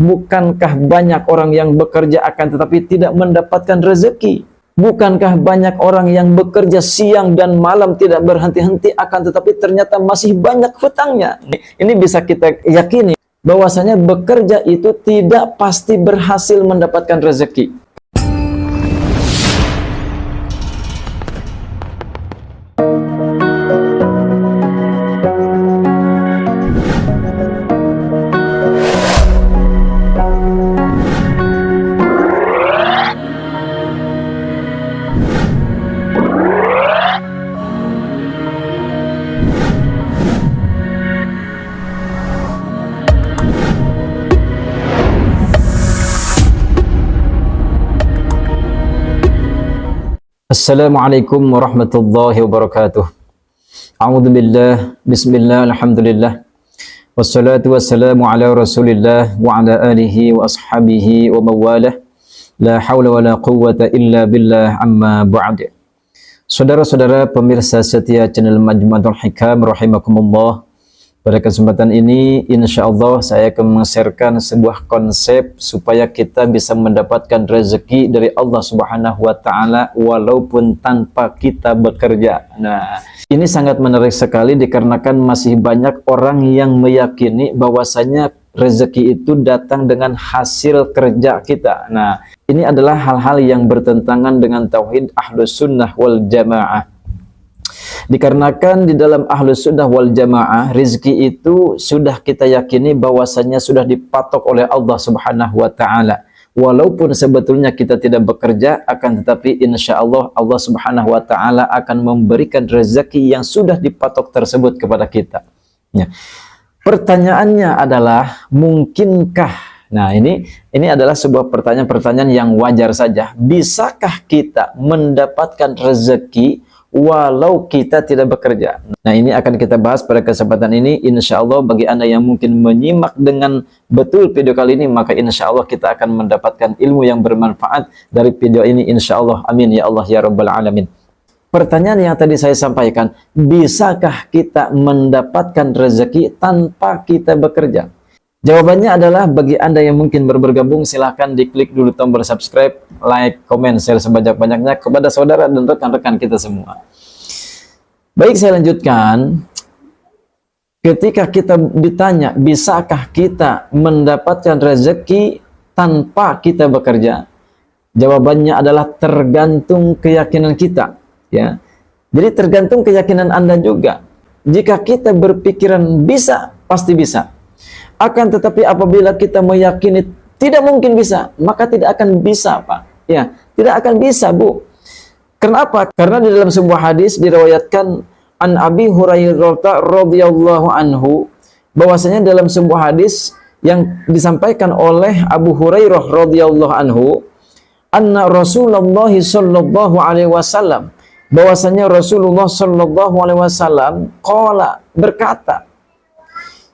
Bukankah banyak orang yang bekerja akan tetapi tidak mendapatkan rezeki? Bukankah banyak orang yang bekerja siang dan malam tidak berhenti-henti akan tetapi ternyata masih banyak hutangnya? Ini bisa kita yakini bahwasanya bekerja itu tidak pasti berhasil mendapatkan rezeki. Assalamualaikum warahmatullahi wabarakatuh. A'udzu billah, bismillah, alhamdulillah. Wassalatu wassalamu ala Rasulillah wa ala alihi wa ashabihi wa mawalah. La haula wa la quwwata illa billah, amma ba'd. Saudara-saudara pemirsa setia channel Majmu'atul Hikam rahimakumullah. Pada kesempatan ini insyaallah saya akan men-sharekan sebuah konsep supaya kita bisa mendapatkan rezeki dari Allah Subhanahu wa taala walaupun tanpa kita bekerja. Nah, ini sangat menarik sekali dikarenakan masih banyak orang yang meyakini bahwasanya rezeki itu datang dengan hasil kerja kita. Nah, ini adalah hal-hal yang bertentangan dengan tauhid Ahlus Sunnah wal Jamaah. Dikarenakan di dalam Ahlus Sunnah wal Jamaah rezeki itu sudah kita yakini bahwasanya sudah dipatok oleh Allah Subhanahu wa taala. Walaupun sebetulnya kita tidak bekerja, akan tetapi insyaallah Allah Subhanahu wa taala akan memberikan rezeki yang sudah dipatok tersebut kepada kita. Ya. Pertanyaannya adalah mungkinkah? Nah, ini adalah sebuah pertanyaan yang wajar saja. Bisakah kita mendapatkan rezeki walau kita tidak bekerja? Nah, ini akan kita bahas pada kesempatan ini. Insya Allah bagi Anda yang mungkin menyimak dengan betul video kali ini, maka insya Allah kita akan mendapatkan ilmu yang bermanfaat dari video ini. Insya Allah, amin ya Allah ya Rabbal Alamin. Pertanyaan yang tadi saya sampaikan, bisakah kita mendapatkan rezeki tanpa kita bekerja? Jawabannya adalah bagi Anda yang mungkin baru bergabung, silahkan diklik dulu tombol subscribe, like, comment, share sebanyak-banyaknya kepada saudara dan rekan-rekan kita semua. Baik, saya lanjutkan. Ketika kita ditanya, bisakah kita mendapatkan rezeki tanpa kita bekerja? Jawabannya adalah tergantung keyakinan kita. Ya. Jadi tergantung keyakinan Anda juga. Jika kita berpikiran bisa, pasti bisa. Akan tetapi apabila kita meyakini tidak mungkin bisa, maka tidak akan bisa, Pak. Ya, tidak akan bisa, Bu. Kenapa? Karena di dalam sebuah hadis diriwayatkan an Abi Hurairah radhiyallahu anhu, bahwasanya dalam sebuah hadis yang disampaikan oleh Abu Hurairah radhiyallahu anhu, anna Rasulullah sallallahu alaihi wasallam, bahwasanya Rasulullah sallallahu alaihi wasallam qala, berkata,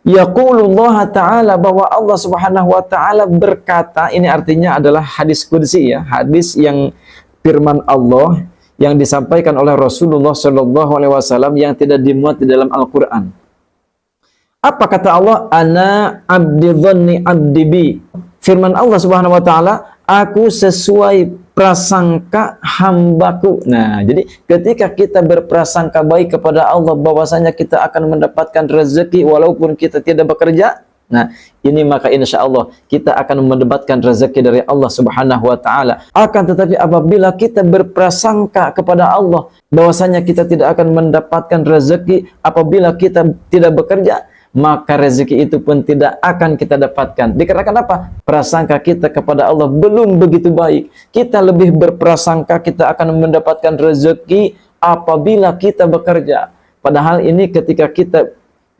yaqulullah ta'ala, bahwa Allah Subhanahu wa ta'ala berkata. Ini artinya adalah hadis qudsi, ya, hadis yang firman Allah yang disampaikan oleh Rasulullah sallallahu alaihi wasallam yang tidak dimuat di dalam Al-Qur'an. Apa kata Allah? Ana abdi dhanni abdi bi. Firman Allah Subhanahu wa ta'ala, aku sesuai prasangka hambaku. Nah, jadi ketika kita berprasangka baik kepada Allah bahwasanya kita akan mendapatkan rezeki walaupun kita tidak bekerja, nah ini maka insya Allah kita akan mendapatkan rezeki dari Allah Subhanahu wa taala. Akan tetapi apabila kita berprasangka kepada Allah bahwasanya kita tidak akan mendapatkan rezeki apabila kita tidak bekerja, maka rezeki itu pun tidak akan kita dapatkan. Dikarenakan apa? Prasangka kita kepada Allah belum begitu baik. Kita lebih berprasangka kita akan mendapatkan rezeki apabila kita bekerja. Padahal ini ketika kita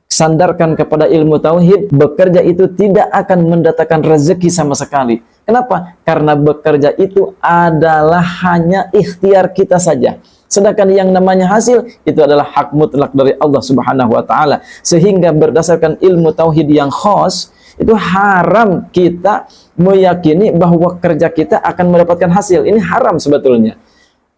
sandarkan kepada ilmu tauhid, bekerja itu tidak akan mendatangkan rezeki sama sekali. Kenapa? Karena bekerja itu adalah hanya ikhtiar kita saja. Sedangkan yang namanya hasil itu adalah hak mutlak dari Allah Subhanahu wa taala. Sehingga berdasarkan ilmu tauhid yang khas, itu haram kita meyakini bahwa kerja kita akan mendapatkan hasil. Ini haram sebetulnya.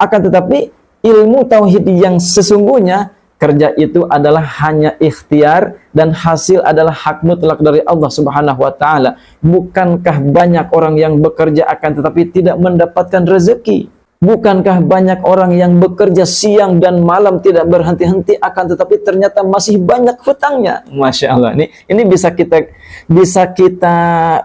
Akan tetapi ilmu tauhid yang sesungguhnya kerja itu adalah hanya ikhtiar dan hasil adalah hak mutlak dari Allah Subhanahu wa taala. Bukankah banyak orang yang bekerja akan tetapi tidak mendapatkan rezeki? Bukankah banyak orang yang bekerja siang dan malam tidak berhenti-henti akan tetapi ternyata masih banyak hutangnya? Masya Allah. Ini bisa kita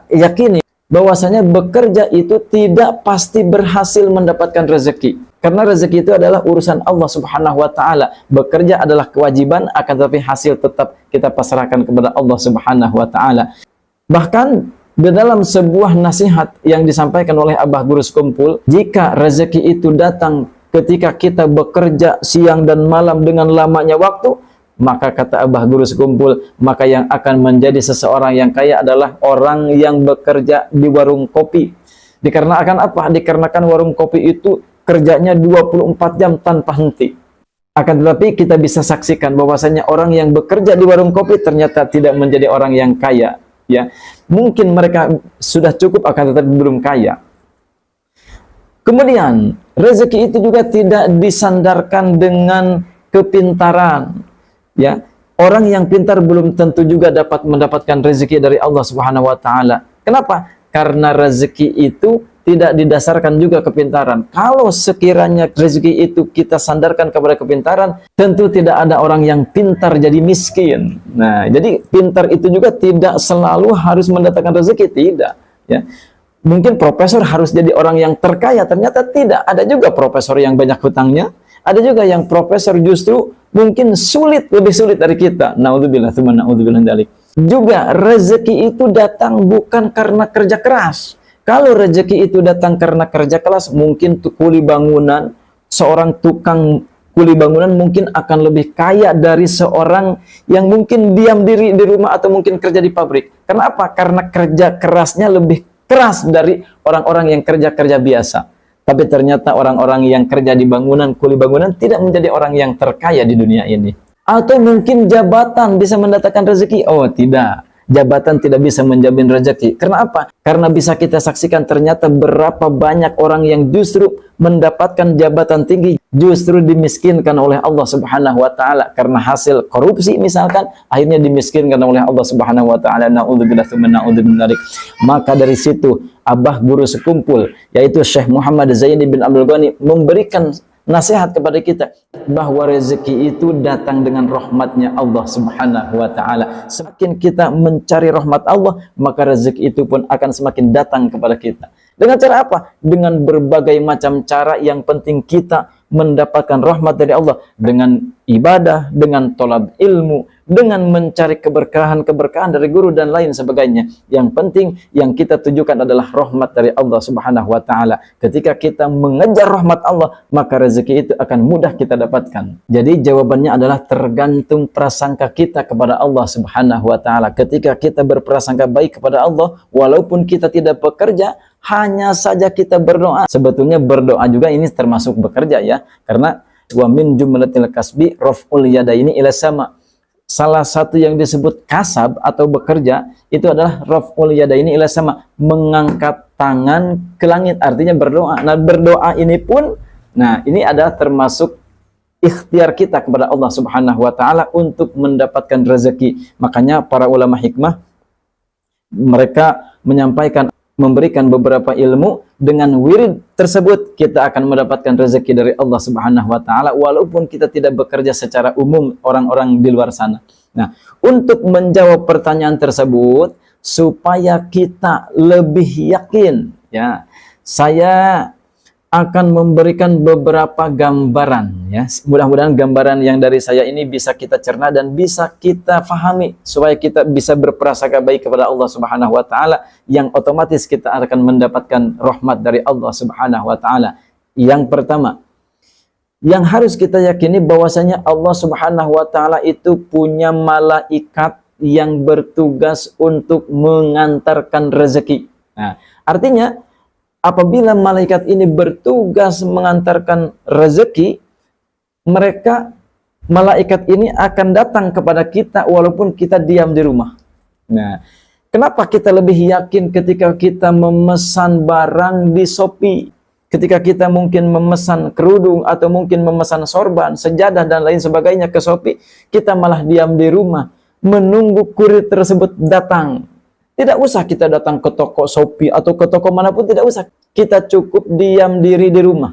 yakini bahwasanya bekerja itu tidak pasti berhasil mendapatkan rezeki. Karena rezeki itu adalah urusan Allah Subhanahu wa taala. Bekerja adalah kewajiban, akan tetapi hasil tetap kita pasrahkan kepada Allah Subhanahu wa taala. Bahkan di dalam sebuah nasihat yang disampaikan oleh Abah Guru Sekumpul, jika rezeki itu datang ketika kita bekerja siang dan malam dengan lamanya waktu, maka kata Abah Guru Sekumpul, maka yang akan menjadi seseorang yang kaya adalah orang yang bekerja di warung kopi. Dikarenakan apa? Dikarenakan warung kopi itu kerjanya 24 jam tanpa henti. Akan tetapi kita bisa saksikan bahwasanya orang yang bekerja di warung kopi ternyata tidak menjadi orang yang kaya. Ya, mungkin mereka sudah cukup akan tetapi belum kaya. Kemudian rezeki itu juga tidak disandarkan dengan kepintaran. Ya, orang yang pintar belum tentu juga dapat mendapatkan rezeki dari Allah Subhanahu wa taala. Kenapa? Karena rezeki itu tidak didasarkan juga kepintaran. Kalau sekiranya rezeki itu kita sandarkan kepada kepintaran, tentu tidak ada orang yang pintar jadi miskin. Nah, jadi pintar itu juga tidak selalu harus mendatangkan rezeki, tidak. Ya, mungkin profesor harus jadi orang yang terkaya, ternyata tidak. Ada juga profesor yang banyak hutangnya, ada juga yang profesor justru mungkin lebih sulit dari kita. Naudzubillah, tsumma naudzubillah dzalik. Juga rezeki itu datang bukan karena kerja keras. Kalau rezeki itu datang karena kerja keras, mungkin kuli bangunan, seorang tukang kuli bangunan mungkin akan lebih kaya dari seorang yang mungkin diam diri di rumah atau mungkin kerja di pabrik. Karena apa? Karena kerja kerasnya lebih keras dari orang-orang yang kerja-kerja biasa. Tapi ternyata orang-orang yang kerja di bangunan, kuli bangunan tidak menjadi orang yang terkaya di dunia ini. Atau mungkin jabatan bisa mendatangkan rezeki? Oh, tidak. Jabatan tidak bisa menjamin rezeki. Karena apa? Karena bisa kita saksikan ternyata berapa banyak orang yang justru mendapatkan jabatan tinggi, justru dimiskinkan oleh Allah Subhanahu wa taala karena hasil korupsi misalkan, akhirnya dimiskinkan oleh Allah Subhanahu wa taala. Naudzubillah tsumma naudzubillah. Maka dari situ Abah Guru Sekumpul yaitu Syekh Muhammad Zaini bin Abdul Ghani memberikan nasihat kepada kita bahwa rezeki itu datang dengan rahmatnya Allah Subhanahu wa taala. Semakin kita mencari rahmat Allah, maka rezeki itu pun akan semakin datang kepada kita. Dengan cara apa? Dengan berbagai macam cara, yang penting kita mendapatkan rahmat dari Allah dengan ibadah, dengan tolab ilmu, dengan mencari keberkahan-keberkahan dari guru dan lain sebagainya. Yang penting yang kita tujukan adalah rahmat dari Allah Subhanahu wa taala. Ketika kita mengejar rahmat Allah, maka rezeki itu akan mudah kita dapatkan. Jadi jawabannya adalah tergantung prasangka kita kepada Allah Subhanahu wa taala. Ketika kita berprasangka baik kepada Allah, walaupun kita tidak bekerja, hanya saja kita berdoa. Sebetulnya berdoa juga ini termasuk bekerja ya. Karena wa min jumlatil kasbi raf'ul yadaini ila sama. Salah satu yang disebut kasab atau bekerja itu adalah raf'ul yadaini ila sama, mengangkat tangan ke langit, artinya berdoa. Nah, berdoa ini pun ini adalah termasuk ikhtiar kita kepada Allah Subhanahu wa taala untuk mendapatkan rezeki. Makanya para ulama hikmah mereka memberikan beberapa ilmu, dengan wirid tersebut kita akan mendapatkan rezeki dari Allah Subhanahu wa taala walaupun kita tidak bekerja secara umum orang-orang di luar sana. Nah, untuk menjawab pertanyaan tersebut supaya kita lebih yakin ya, saya akan memberikan beberapa gambaran ya. Mudah-mudahan gambaran yang dari saya ini bisa kita cerna dan bisa kita fahami supaya kita bisa berprasangka baik kepada Allah Subhanahu wa taala, yang otomatis kita akan mendapatkan rahmat dari Allah Subhanahu wa taala. Yang pertama, yang harus kita yakini bahwasanya Allah Subhanahu wa taala itu punya malaikat yang bertugas untuk mengantarkan rezeki. Nah, artinya apabila malaikat ini bertugas mengantarkan rezeki, malaikat ini akan datang kepada kita walaupun kita diam di rumah. Nah, kenapa kita lebih yakin ketika kita memesan barang di Shopee, Ketika kita mungkin memesan kerudung atau mungkin memesan sorban, sejadah dan lain sebagainya ke Shopee, kita malah diam di rumah menunggu kurir tersebut datang. Tidak usah kita datang ke toko Shopee atau ke toko manapun, tidak usah. Kita cukup diam diri di rumah.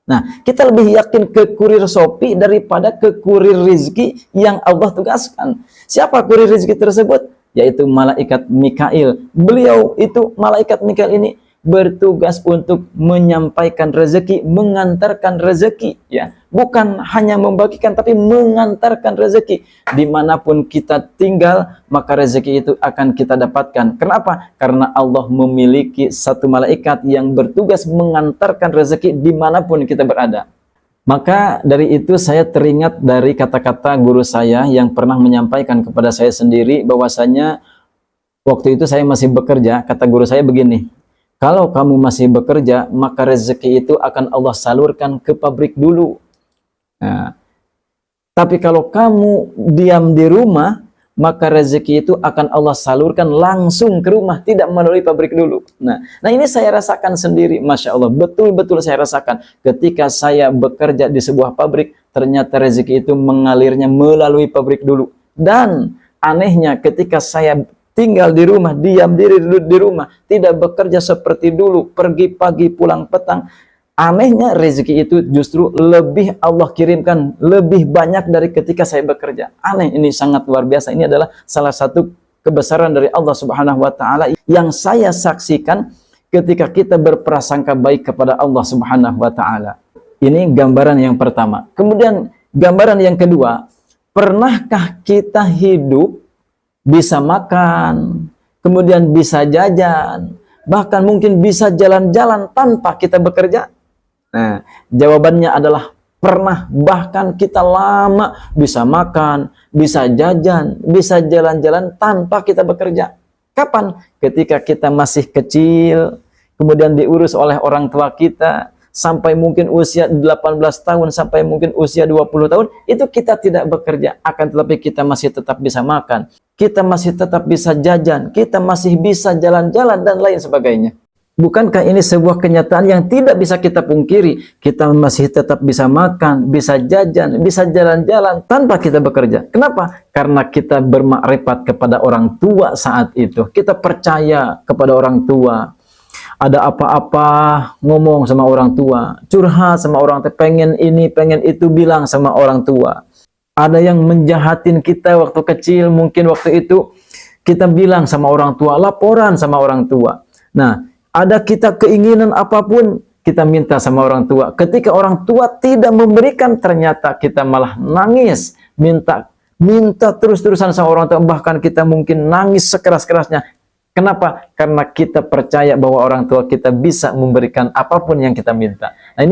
Nah, kita lebih yakin ke kurir Shopee daripada ke kurir rizki yang Allah tugaskan. Siapa kurir rizki tersebut? Yaitu malaikat Mikail. Beliau itu, malaikat Mikail ini bertugas untuk menyampaikan rezeki, mengantarkan rezeki, ya, bukan hanya membagikan tapi mengantarkan rezeki. Dimanapun kita tinggal, maka rezeki itu akan kita dapatkan. Kenapa? Karena Allah memiliki satu malaikat yang bertugas mengantarkan rezeki dimanapun kita berada. Maka dari itu saya teringat dari kata-kata guru saya yang pernah menyampaikan kepada saya sendiri bahwasanya waktu itu saya masih bekerja. Kata guru saya begini, kalau kamu masih bekerja, maka rezeki itu akan Allah salurkan ke pabrik dulu. Nah, tapi kalau kamu diam di rumah, maka rezeki itu akan Allah salurkan langsung ke rumah, tidak melalui pabrik dulu. Nah ini saya rasakan sendiri, Masya Allah, betul-betul saya rasakan. Ketika saya bekerja di sebuah pabrik, ternyata rezeki itu mengalirnya melalui pabrik dulu. Dan anehnya ketika saya tinggal di rumah, diam diri di rumah, tidak bekerja seperti dulu, pergi pagi pulang petang, anehnya rezeki itu justru lebih Allah kirimkan lebih banyak dari ketika saya bekerja. Aneh, ini sangat luar biasa. Ini adalah salah satu kebesaran dari Allah Subhanahu wa taala yang saya saksikan ketika kita berprasangka baik kepada Allah Subhanahu wa taala. Ini gambaran yang pertama. Kemudian gambaran yang kedua, pernahkah kita hidup bisa makan, kemudian bisa jajan, bahkan mungkin bisa jalan-jalan tanpa kita bekerja? Nah, jawabannya adalah pernah. Bahkan kita lama bisa makan, bisa jajan, bisa jalan-jalan tanpa kita bekerja. Kapan? Ketika kita masih kecil, kemudian diurus oleh orang tua kita, sampai mungkin usia 18 tahun, sampai mungkin usia 20 tahun, itu kita tidak bekerja. Akan tetapi kita masih tetap bisa makan, kita masih tetap bisa jajan, kita masih bisa jalan-jalan, dan lain sebagainya. Bukankah ini sebuah kenyataan yang tidak bisa kita pungkiri? Kita masih tetap bisa makan, bisa jajan, bisa jalan-jalan tanpa kita bekerja. Kenapa? Karena kita bermakrifat kepada orang tua saat itu. Kita percaya kepada orang tua. Ada apa-apa ngomong sama orang tua, curhat sama orang tua, pengen ini, pengen itu, bilang sama orang tua. Ada yang menjahatin kita waktu kecil, mungkin waktu itu kita bilang sama orang tua, laporan sama orang tua. Nah, ada kita keinginan apapun, kita minta sama orang tua. Ketika orang tua tidak memberikan, ternyata kita malah nangis, minta terus-terusan sama orang tua, bahkan kita mungkin nangis sekeras-kerasnya. Kenapa? Karena kita percaya bahwa orang tua kita bisa memberikan apapun yang kita minta. Nah,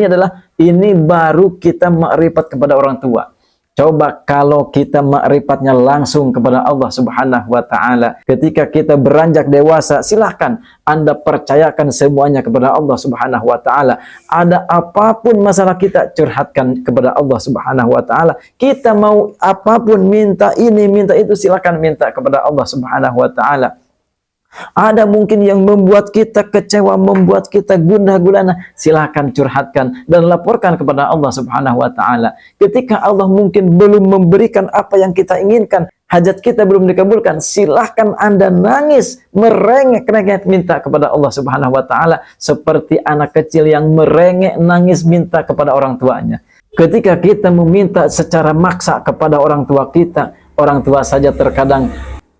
ini baru kita makrifat kepada orang tua. Coba kalau kita makrifatnya langsung kepada Allah Subhanahu wa taala. Ketika kita beranjak dewasa, silahkan Anda percayakan semuanya kepada Allah Subhanahu wa taala. Ada apapun masalah kita, curhatkan kepada Allah Subhanahu wa taala. Kita mau apapun, minta ini, minta itu, silahkan minta kepada Allah Subhanahu wa taala. Ada mungkin yang membuat kita kecewa, membuat kita gundah gulana, silahkan curhatkan dan laporkan kepada Allah Subhanahu wa taala. Ketika Allah mungkin belum memberikan apa yang kita inginkan, hajat kita belum dikabulkan, silahkan Anda nangis, merengek-rengek minta kepada Allah Subhanahu wa taala seperti anak kecil yang merengek nangis minta kepada orang tuanya. Ketika kita meminta secara maksa kepada orang tua kita, orang tua saja terkadang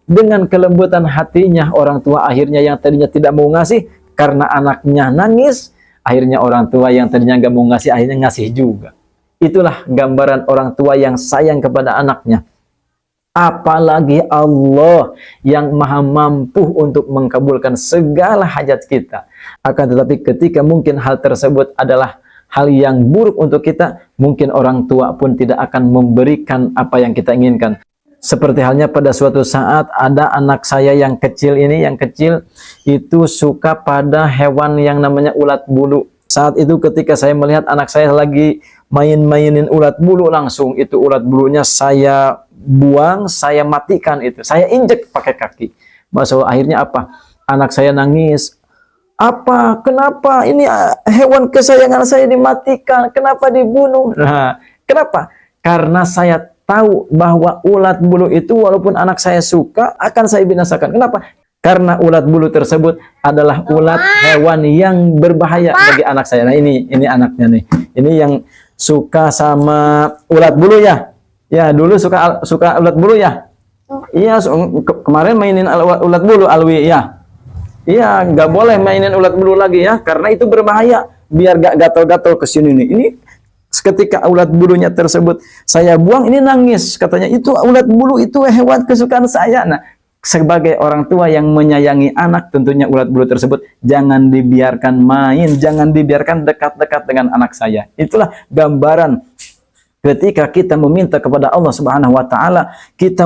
dengan kelembutan hatinya, orang tua akhirnya yang tadinya tidak mau ngasih, karena anaknya nangis, akhirnya orang tua yang tadinya nggak mau ngasih, akhirnya ngasih juga. Itulah gambaran orang tua yang sayang kepada anaknya. Apalagi Allah yang maha mampu untuk mengabulkan segala hajat kita. Akan tetapi ketika mungkin hal tersebut adalah hal yang buruk untuk kita, mungkin orang tua pun tidak akan memberikan apa yang kita inginkan. Seperti halnya pada suatu saat ada anak saya yang kecil itu suka pada hewan yang namanya ulat bulu. Saat itu ketika saya melihat anak saya lagi mainin ulat bulu, langsung itu ulat bulunya saya buang, saya matikan itu. Saya injek pakai kaki. Masalah akhirnya apa? Anak saya nangis. Apa? Kenapa ini hewan kesayangan saya dimatikan? Kenapa dibunuh? Nah, kenapa? Karena saya tahu bahwa ulat bulu itu walaupun anak saya suka akan saya binasakan. Kenapa? Karena ulat bulu tersebut adalah ulat hewan yang berbahaya bagi anak saya. Nah, ini anaknya nih. Ini yang suka sama ulat bulu ya. Ya, dulu suka ulat bulu ya. Iya, kemarin mainin ulat bulu Alwi ya. Iya, nggak boleh mainin ulat bulu lagi ya, karena itu berbahaya. Biar gak gatal-gatal ke sini nih. Ini ketika ulat bulunya tersebut saya buang, ini nangis. Katanya itu ulat bulu itu hewan kesukaan saya. Nah, sebagai orang tua yang menyayangi anak, tentunya ulat bulu tersebut jangan dibiarkan main, jangan dibiarkan dekat-dekat dengan anak saya. Itulah gambaran ketika kita meminta kepada Allah Subhanahu wa taala, kita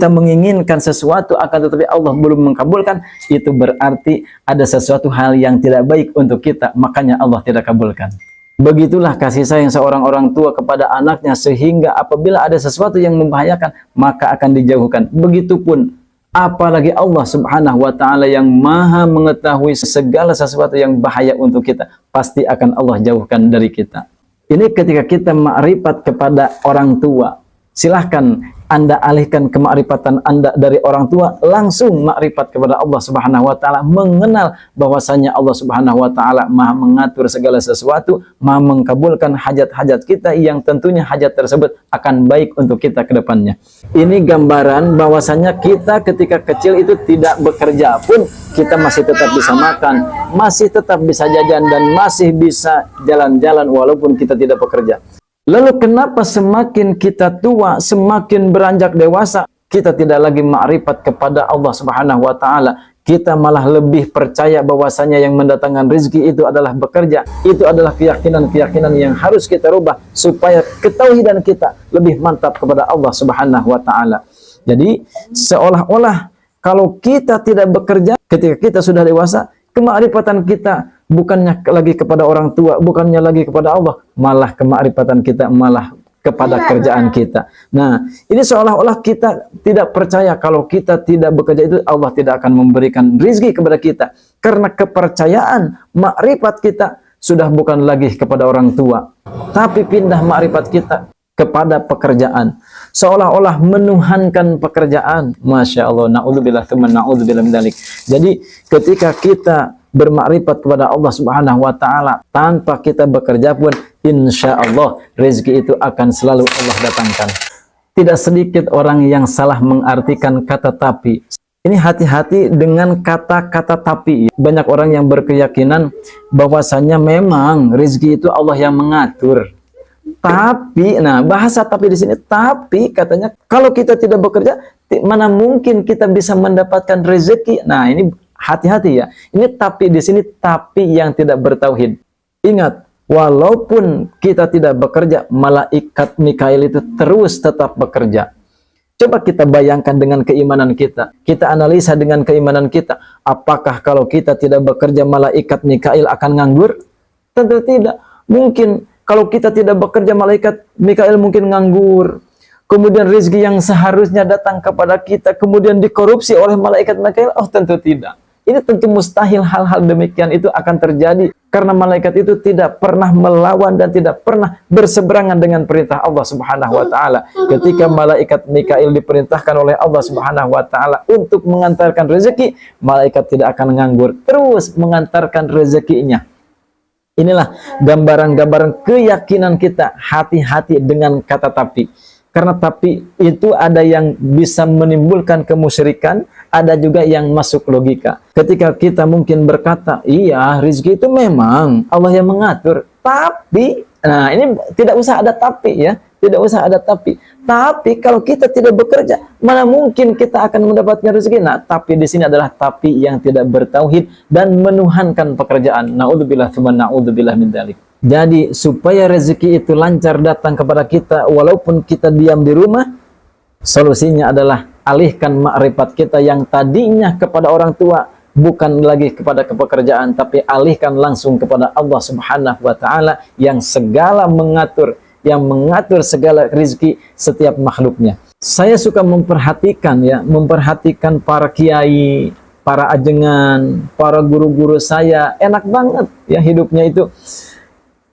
menginginkan sesuatu akan tetapi Allah belum mengkabulkan, itu berarti ada sesuatu hal yang tidak baik untuk kita, makanya Allah tidak kabulkan. Begitulah kasih sayang seorang orang tua kepada anaknya, sehingga apabila ada sesuatu yang membahayakan, maka akan dijauhkan. Begitupun apalagi Allah Subhanahu wa taala yang Maha mengetahui segala sesuatu yang bahaya untuk kita, pasti akan Allah jauhkan dari kita. Ini ketika kita makrifat kepada orang tua. Silahkan Anda alihkan kemakrifatan Anda dari orang tua, langsung makrifat kepada Allah Subhanahu wa taala, mengenal bahwasanya Allah Subhanahu wa taala Maha mengatur segala sesuatu, Maha mengkabulkan hajat-hajat kita yang tentunya hajat tersebut akan baik untuk kita ke depannya. Ini gambaran bahwasanya kita ketika kecil itu tidak bekerja pun kita masih tetap bisa makan, masih tetap bisa jajan, dan masih bisa jalan-jalan walaupun kita tidak bekerja. Lalu kenapa semakin kita tua, semakin beranjak dewasa, kita tidak lagi makrifat kepada Allah Subhanahu wa taala? Kita malah lebih percaya bahwasanya yang mendatangkan rezeki itu adalah bekerja. Itu adalah keyakinan-keyakinan yang harus kita rubah supaya ketauhidan kita lebih mantap kepada Allah Subhanahu wa taala. Jadi seolah-olah kalau kita tidak bekerja ketika kita sudah dewasa, kemakrifatan kita bukannya lagi kepada orang tua, bukannya lagi kepada Allah, malah kemakrifatan kita malah kepada kerjaan kita. Nah, ini seolah-olah kita tidak percaya kalau kita tidak bekerja itu Allah tidak akan memberikan rezeki kepada kita. Karena kepercayaan, makrifat kita sudah bukan lagi kepada orang tua, tapi pindah makrifat kita kepada pekerjaan. Seolah-olah menuhankan pekerjaan. Masya Allah, na'udzubillah, teman, na'udzubillah min dzalik. Jadi ketika kita bermakrifat kepada Allah Subhanahu wa taala tanpa kita bekerja pun, insya Allah rezeki itu akan selalu Allah datangkan. Tidak sedikit orang yang salah mengartikan kata tapi. Ini hati-hati dengan kata-kata tapi. Banyak orang yang berkeyakinan bahwasanya memang rezeki itu Allah yang mengatur. Tapi, nah bahasa tapi di sini, tapi katanya kalau kita tidak bekerja, mana mungkin kita bisa mendapatkan rezeki. Nah ini hati-hati ya. Ini tapi di sini tapi yang tidak bertauhid. Ingat, walaupun kita tidak bekerja, malaikat Mikail itu terus tetap bekerja. Coba kita bayangkan dengan keimanan kita. Kita analisa dengan keimanan kita. Apakah kalau kita tidak bekerja, malaikat Mikail akan nganggur? Tentu tidak. Mungkin kalau kita tidak bekerja, malaikat Mikail mungkin nganggur. Kemudian rezeki yang seharusnya datang kepada kita kemudian dikorupsi oleh malaikat Mikail? Oh, tentu tidak. Ini tentu mustahil hal-hal demikian itu akan terjadi. Karena malaikat itu tidak pernah melawan dan tidak pernah berseberangan dengan perintah Allah Subhanahu wa taala. Ketika malaikat Mikail diperintahkan oleh Allah Subhanahu wa taala untuk mengantarkan rezeki, malaikat tidak akan nganggur, terus mengantarkan rezekinya. Inilah gambaran-gambaran keyakinan kita. Hati-hati dengan kata tapi. Karena tapi itu ada yang bisa menimbulkan kemusyrikan, ada juga yang masuk logika. Ketika kita mungkin berkata, iya rezeki itu memang Allah yang mengatur, tapi, nah ini tidak usah ada tapi ya, tidak usah ada tapi. Tapi kalau kita tidak bekerja, mana mungkin kita akan mendapatkan rezeki? Nah, tapi di sini adalah tapi yang tidak bertauhid dan menuhankan pekerjaan. Na'udzubillah, tsumma na'udzubillah min dzalik. Jadi supaya rezeki itu lancar datang kepada kita walaupun kita diam di rumah, solusinya adalah alihkan makrifat kita yang tadinya kepada orang tua, bukan lagi kepada pekerjaan, tapi alihkan langsung kepada Allah Subhanahu wa taala yang segala mengatur, yang mengatur segala rezeki setiap makhluknya. Saya suka memperhatikan ya, memperhatikan para kiai, para ajengan, para guru-guru saya enak banget ya hidupnya itu.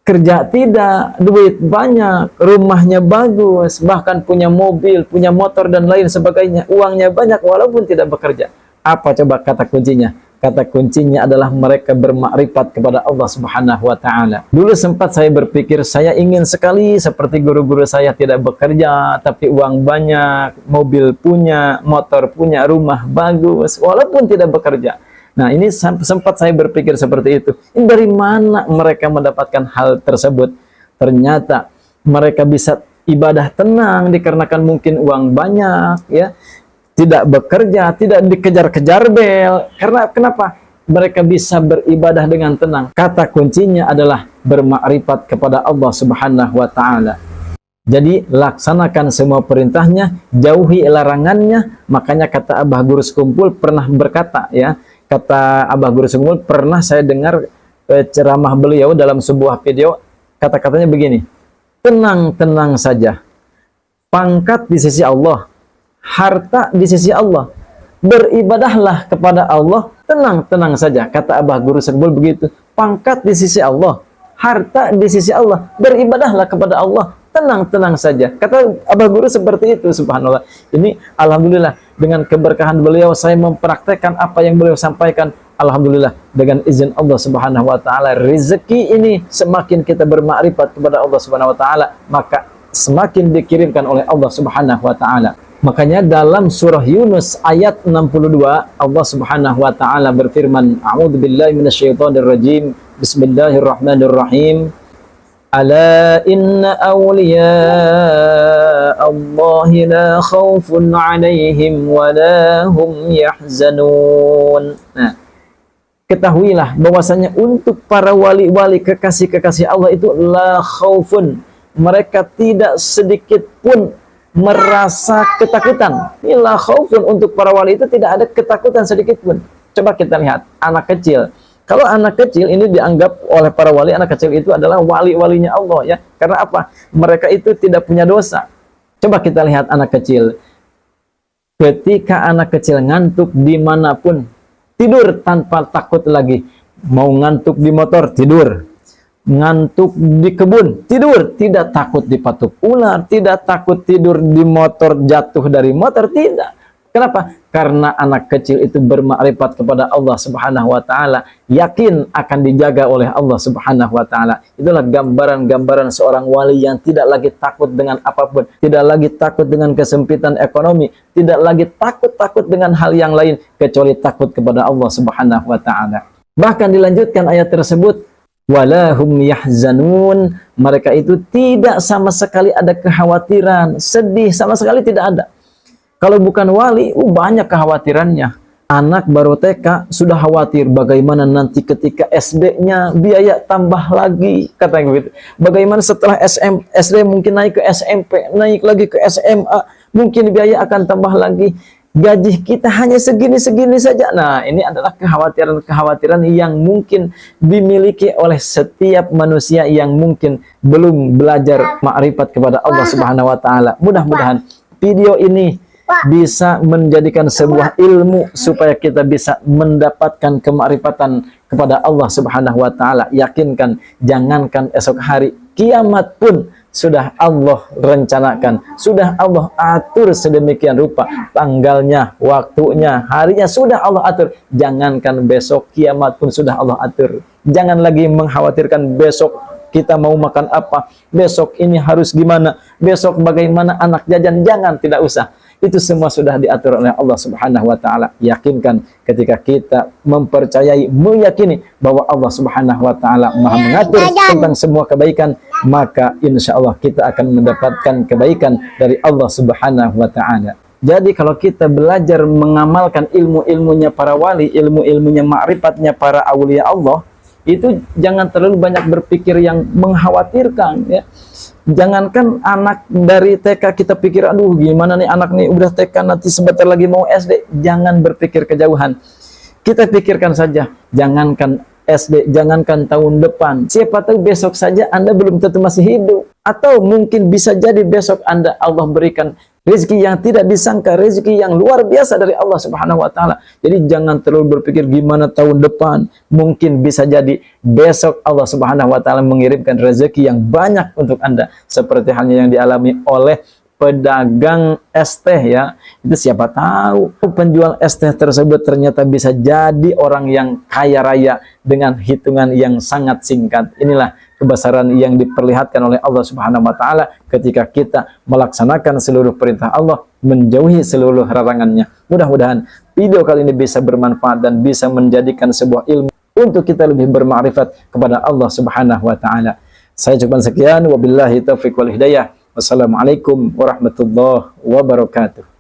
Kerja tidak, duit banyak, rumahnya bagus, bahkan punya mobil, punya motor dan lain sebagainya. Uangnya banyak walaupun tidak bekerja. Apa coba kata kuncinya? Kata kuncinya adalah mereka bermakrifat kepada Allah Subhanahu wa taala. Dulu sempat saya berpikir saya ingin sekali seperti guru-guru saya, tidak bekerja tapi uang banyak, mobil punya, motor punya, rumah bagus walaupun tidak bekerja. Nah, ini sempat saya berpikir seperti itu. Ini dari mana mereka mendapatkan hal tersebut? Ternyata mereka bisa ibadah tenang dikarenakan mungkin uang banyak, ya. Tidak bekerja, tidak dikejar-kejar bel. Karena kenapa? Mereka bisa beribadah dengan tenang. Kata kuncinya adalah bermakrifat kepada Allah Subhanahu wa taala. Jadi laksanakan semua perintahnya, jauhi larangannya. Makanya kata Abah Guru Sekumpul pernah berkata, ya. Kata Abah Guru Sekumpul, pernah saya dengar ceramah beliau dalam sebuah video, kata-katanya begini, tenang-tenang saja, pangkat di sisi Allah, harta di sisi Allah, beribadahlah kepada Allah, tenang-tenang saja. Kata Abah Guru Sekumpul begitu, pangkat di sisi Allah, harta di sisi Allah, beribadahlah kepada Allah, tenang-tenang saja. Kata Abah Guru seperti itu, subhanallah. Ini alhamdulillah dengan keberkahan beliau saya mempraktekkan apa yang beliau sampaikan. Alhamdulillah dengan izin Allah Subhanahu wa taala, rezeki ini semakin kita bermakrifat kepada Allah Subhanahu wa taala, maka semakin dikirimkan oleh Allah Subhanahu wa taala. Makanya dalam surah Yunus ayat 62 Allah Subhanahu wa taala berfirman, a'udzubillahi minasyaitonir rajim, bismillahirrahmanirrahim. Ala inna awliya Allah la khawfun alaihim wa la hum yahzanun. Nah, ketahuilah bahwasanya untuk para wali-wali kekasih-kekasih Allah itu la khaufun, mereka tidak sedikit pun merasa ketakutan. La khaufun, untuk para wali itu tidak ada ketakutan sedikit pun. Coba kita lihat anak kecil. Kalau anak kecil ini dianggap oleh para wali, anak kecil itu adalah wali-walinya Allah, ya. Karena apa? Mereka itu tidak punya dosa. Coba kita lihat anak kecil. Ketika anak kecil ngantuk dimanapun, tidur tanpa takut lagi. Mau ngantuk di motor, tidur. Ngantuk di kebun, tidur. Tidak takut dipatuk ular, tidak takut tidur di motor, jatuh dari motor, tidak. Kenapa? Karena anak kecil itu bermakrifat kepada Allah Subhanahu wa taala, yakin akan dijaga oleh Allah Subhanahu wa taala. Itulah gambaran-gambaran seorang wali yang tidak lagi takut dengan apapun, tidak lagi takut dengan kesempitan ekonomi, tidak lagi takut dengan hal yang lain kecuali takut kepada Allah Subhanahu wa taala. Bahkan dilanjutkan ayat tersebut, walahum yahzanun, mereka itu tidak sama sekali ada kekhawatiran, sedih sama sekali tidak ada. Kalau bukan wali, banyak kekhawatirannya. Anak baru TK sudah khawatir bagaimana nanti ketika SD-nya biaya tambah lagi, katanya begitu. Bagaimana setelah SD mungkin naik ke SMP, naik lagi ke SMA, mungkin biaya akan tambah lagi. Gaji kita hanya segini-segini saja. Nah, ini adalah kekhawatiran-kekhawatiran yang mungkin dimiliki oleh setiap manusia yang mungkin belum belajar makrifat kepada Allah Subhanahu wa taala. Mudah-mudahan video ini bisa menjadikan sebuah ilmu supaya kita bisa mendapatkan kemakrifatan kepada Allah Subhanahu wa taala. Yakinkan, jangankan esok hari, kiamat pun sudah Allah rencanakan, sudah Allah atur sedemikian rupa, tanggalnya, waktunya, harinya sudah Allah atur. Jangankan besok, kiamat pun sudah Allah atur. Jangan lagi mengkhawatirkan besok kita mau makan apa, besok ini harus gimana, besok bagaimana anak jajan. Jangan, tidak usah. Itu semua sudah diatur oleh Allah Subhanahu wa taala. Yakinkan, ketika kita mempercayai, meyakini bahwa Allah Subhanahu wa taala Maha mengatur tentang semua kebaikan, maka insya Allah kita akan mendapatkan kebaikan dari Allah Subhanahu wa taala. Jadi kalau kita belajar mengamalkan ilmu-ilmunya para wali, ilmu-ilmunya ma'rifatnya para aulia Allah, itu jangan terlalu banyak berpikir yang mengkhawatirkan, ya. Jangankan anak dari TK kita pikir, aduh gimana nih anak nih udah TK nanti sebentar lagi mau SD. Jangan berpikir kejauhan. Kita pikirkan saja, jangankan SD, jangankan tahun depan. Siapa tahu besok saja Anda belum tentu masih hidup. Atau mungkin bisa jadi besok Allah berikan Rezeki yang tidak disangka, rezeki yang luar biasa dari Allah Subhanahu wa taala. Jadi jangan terlalu berpikir gimana tahun depan, mungkin bisa jadi besok Allah Subhanahu wa taala mengirimkan rezeki yang banyak untuk Anda, seperti halnya yang dialami oleh pedagang es teh ya. Itu siapa tahu penjual es teh tersebut ternyata bisa jadi orang yang kaya raya dengan hitungan yang sangat singkat. Inilah kebesaran yang diperlihatkan oleh Allah Subhanahu wa taala ketika kita melaksanakan seluruh perintah Allah, menjauhi seluruh larangannya. Mudah-mudahan video kali ini bisa bermanfaat dan bisa menjadikan sebuah ilmu untuk kita lebih bermakrifat kepada Allah Subhanahu wa taala. Saya cukup sekian, wabillahi taufiq wal hidayah. Wassalamualaikum warahmatullahi wabarakatuh.